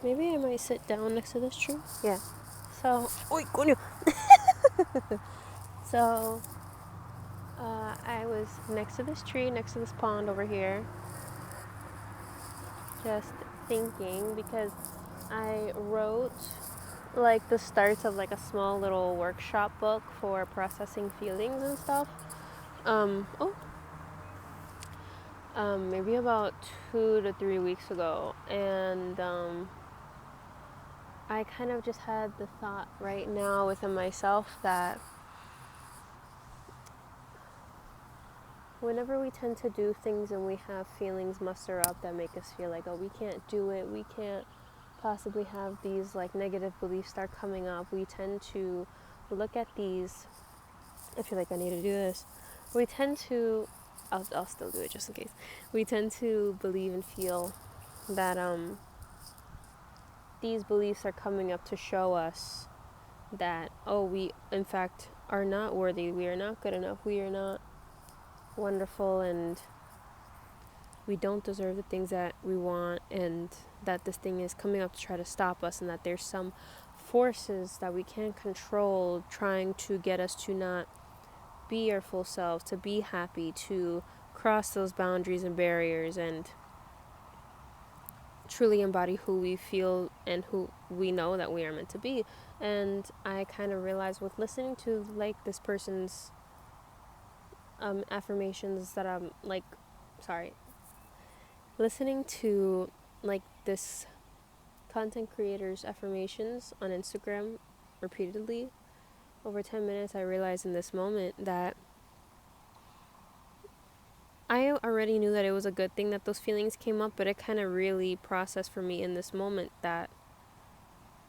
Maybe I might sit down next to this tree. Yeah. So, oi, coño. So, I was next to this tree, next to this pond over here, just thinking because I wrote like the starts of like a small little workshop book for processing feelings and stuff. Um, oh, Maybe about 2 to 3 weeks ago, and I kind of just had the thought right now within myself that whenever we tend to do things and we have feelings muster up that make us feel like, oh, we can't do it, we can't possibly have these like negative beliefs start coming up, we tend to look at these. I feel like I need to do this. We tend to, I'll still do it just in case. We tend to believe and feel that these beliefs are coming up to show us that, oh, we in fact are not worthy, we are not good enough, we are not wonderful, and we don't deserve the things that we want, and that this thing is coming up to try to stop us, and that there's some forces that we can't control trying to get us to not be our full selves, to be happy, to cross those boundaries and barriers, and truly embody who we feel and who we know that we are meant to be. And I kind of realized with listening to like this person's affirmations that I'm like, sorry, listening to like this content creator's affirmations on Instagram repeatedly over 10 minutes, I realized in this moment that I already knew that it was a good thing that those feelings came up, but it kind of really processed for me in this moment that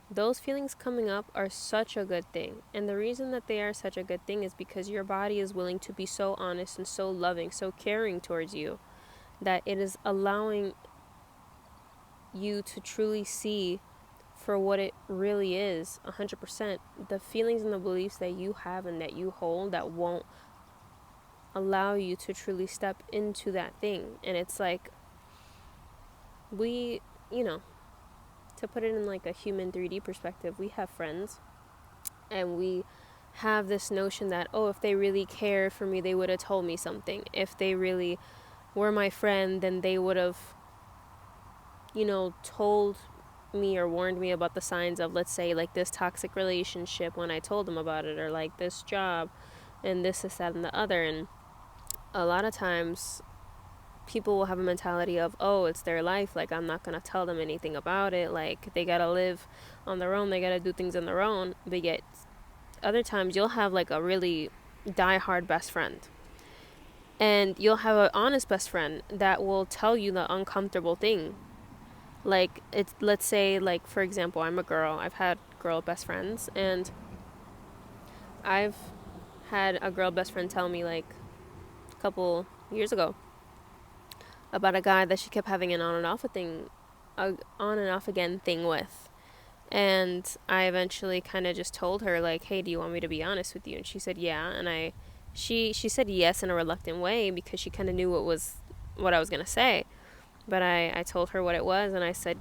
those feelings coming up are such a good thing. And the reason that they are such a good thing is because your body is willing to be so honest and so loving, so caring towards you, that it is allowing you to truly see for what it really is 100% the feelings and the beliefs that you have and that you hold that won't allow you to truly step into that thing. And it's like we, you know, to put it in like a human 3D perspective, we have friends and we have this notion that, oh, if they really cared for me, they would have told me something. If they really were my friend, then they would have, told me or warned me about the signs of, let's say, like this toxic relationship when I told them about it, or like this job and this, that, and the other. And a lot of times people will have a mentality of, oh, it's their life, like I'm not gonna tell them anything about it, like they gotta live on their own, they gotta do things on their own. But yet other times you'll have like a really die-hard best friend, and you'll have an honest best friend that will tell you the uncomfortable thing. Like, it's, let's say, like, for example, I'm a girl, I've had girl best friends, and I've had a girl best friend tell me like a couple years ago about a guy that she kept having an on and off again thing with. And I eventually kind of just told her, like, hey, do you want me to be honest with you? And she said yeah. And she said yes in a reluctant way because she kind of knew what I was going to say. But I told her what it was, and I said,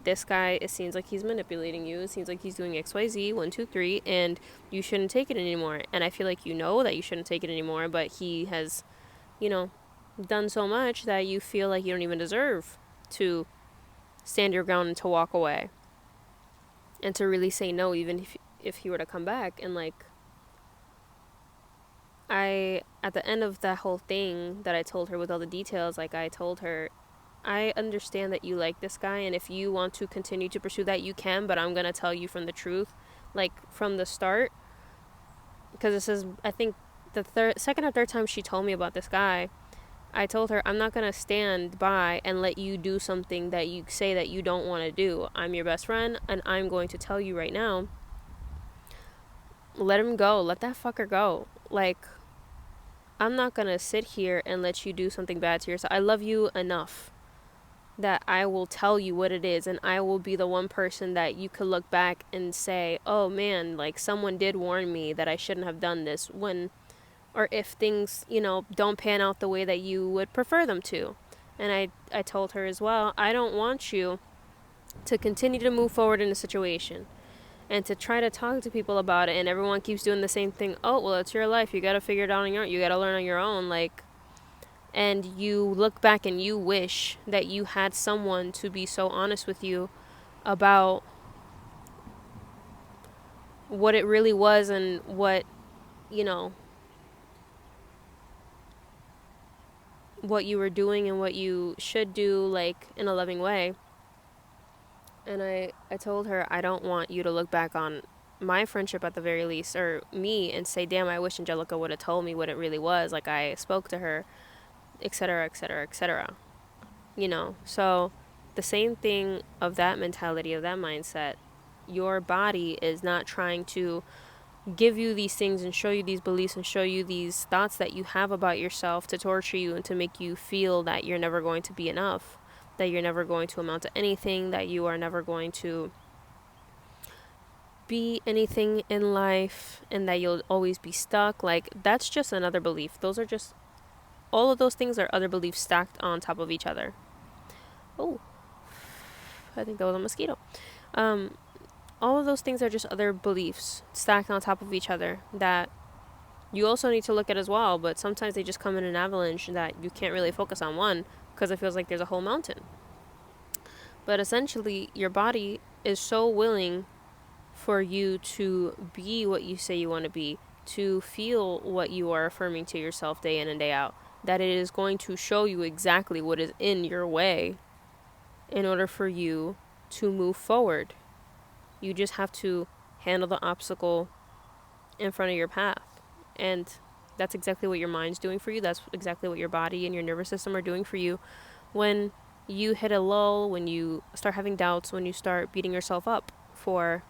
this guy, it seems like he's manipulating you. It seems like he's doing XYZ, 1, 2, 3, and you shouldn't take it anymore. And I feel like you know that you shouldn't take it anymore, but he has, done so much that you feel like you don't even deserve to stand your ground and to walk away. And to really say no, even if he were to come back. And like, at the end of that whole thing that I told her with all the details, like I told her, I understand that you like this guy, and if you want to continue to pursue that, you can, but I'm going to tell you from the truth, like from the start, because this is, I think, the second or third time she told me about this guy. I told her, I'm not going to stand by and let you do something that you say that you don't want to do. I'm your best friend, and I'm going to tell you right now, let him go. Let that fucker go. Like, I'm not going to sit here and let you do something bad to yourself. I love you enough that I will tell you what it is, and I will be the one person that you could look back and say, oh man, like someone did warn me that I shouldn't have done this when, or if things, don't pan out the way that you would prefer them to. And I told her as well, I don't want you to continue to move forward in a situation and to try to talk to people about it, and everyone keeps doing the same thing. Oh, well, it's your life. You got to figure it out on your own. You got to learn on your own. Like, and you look back and you wish that you had someone to be so honest with you about what it really was and what, you know, what you were doing and what you should do, like, in a loving way. And I told her, I don't want you to look back on my friendship at the very least, or me, and say, damn, I wish Angelica would have told me what it really was. Like, I spoke to her, etc., etc., etc. You know, so the same thing of that mentality, of that mindset. Your body is not trying to give you these things and show you these beliefs and show you these thoughts that you have about yourself to torture you and to make you feel that you're never going to be enough, that you're never going to amount to anything, that you are never going to be anything in life, and that you'll always be stuck. Like, that's just another belief. Those are just, all of those things are other beliefs stacked on top of each other. Oh, I think that was a mosquito. All of those things are just other beliefs stacked on top of each other that you also need to look at as well, but sometimes they just come in an avalanche that you can't really focus on one because it feels like there's a whole mountain. But essentially, your body is so willing for you to be what you say you want to be, to feel what you are affirming to yourself day in and day out, that it is going to show you exactly what is in your way in order for you to move forward. You just have to handle the obstacle in front of your path. And that's exactly what your mind's doing for you. That's exactly what your body and your nervous system are doing for you when you hit a lull, when you start having doubts, when you start beating yourself up for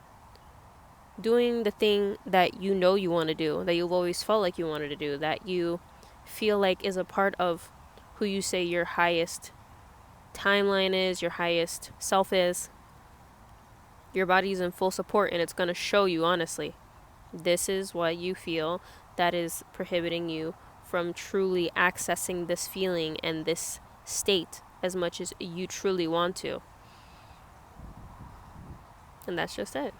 doing the thing that you know you want to do, that you've always felt like you wanted to do, that you feel like is a part of who you say your highest timeline is, your highest self is. Your body's in full support, and it's going to show you honestly. This is what you feel that is prohibiting you from truly accessing this feeling and this state as much as you truly want to. And that's just it.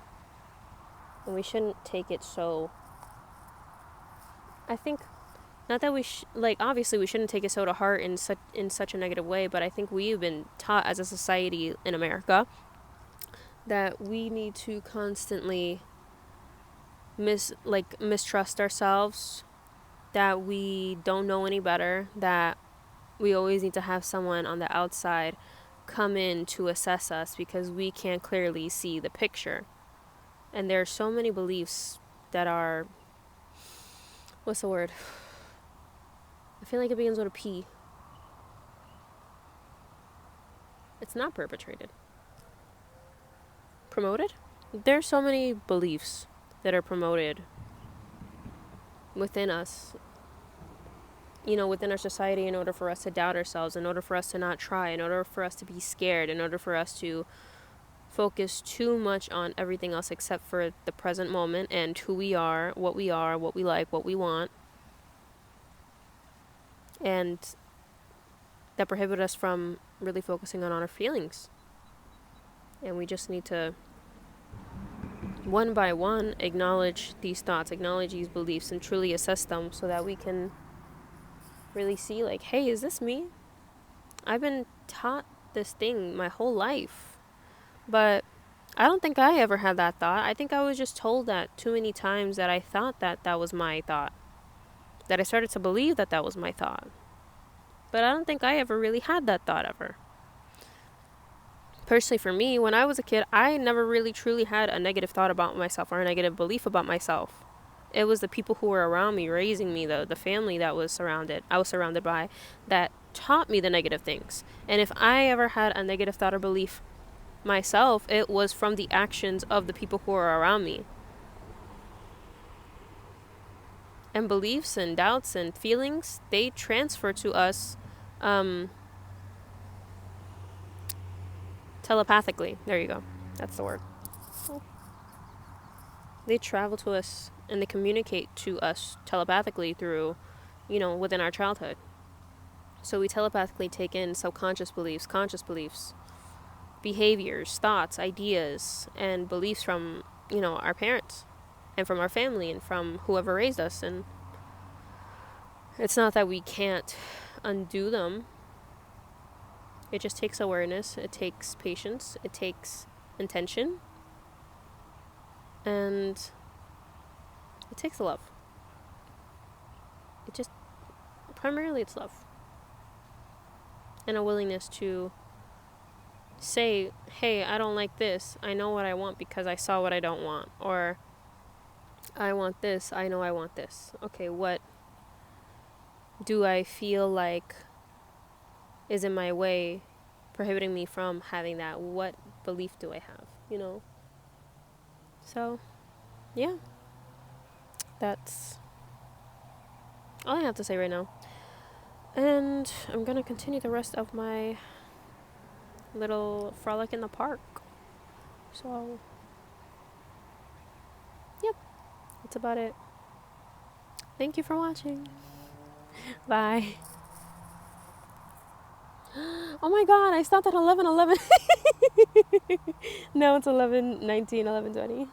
And we shouldn't take it so... I think, not that we obviously we shouldn't take it so to heart in such a negative way, but I think we've been taught as a society in America that we need to constantly mistrust ourselves, that we don't know any better, that we always need to have someone on the outside come in to assess us because we can't clearly see the picture. And there are so many beliefs that are, what's the word? I feel like it begins with a P. It's not perpetrated. Promoted? There's so many beliefs that are promoted within us, within our society, in order for us to doubt ourselves, in order for us to not try, in order for us to be scared, in order for us to focus too much on everything else except for the present moment and who we are, what we like, what we want. And that prohibit us from really focusing on our feelings. And we just need to, one by one, acknowledge these thoughts, acknowledge these beliefs, and truly assess them so that we can really see, like, hey, is this me? I've been taught this thing my whole life, but I don't think I ever had that thought. I think I was just told that too many times that I thought that that was my thought, that I started to believe that that was my thought. But I don't think I ever really had that thought ever. Personally, for me, when I was a kid, I never really truly had a negative thought about myself or a negative belief about myself. It was the people who were around me, raising me, the family that I was surrounded by, that taught me the negative things. And if I ever had a negative thought or belief myself, it was from the actions of the people who were around me. And beliefs and doubts and feelings, they transfer to us telepathically. There you go. That's the word. They travel to us and they communicate to us telepathically through, within our childhood. So we telepathically take in subconscious beliefs, conscious beliefs, behaviors, thoughts, ideas, and beliefs from, our parents and from our family and from whoever raised us. And it's not that we can't undo them. It just takes awareness, it takes patience, it takes intention, and it takes love. Primarily it's love. And a willingness to say, hey, I don't like this. I know what I want because I saw what I don't want. Or, I want this. I know I want this. Okay, what do I feel like is in my way, prohibiting me from having that? What belief do I have? So, yeah. That's all I have to say right now. And I'm going to continue the rest of my little frolic in the park. So, yep. That's about it. Thank you for watching. Bye. Oh my god, I stopped at 11:11. No, it's 11:19, 11:20.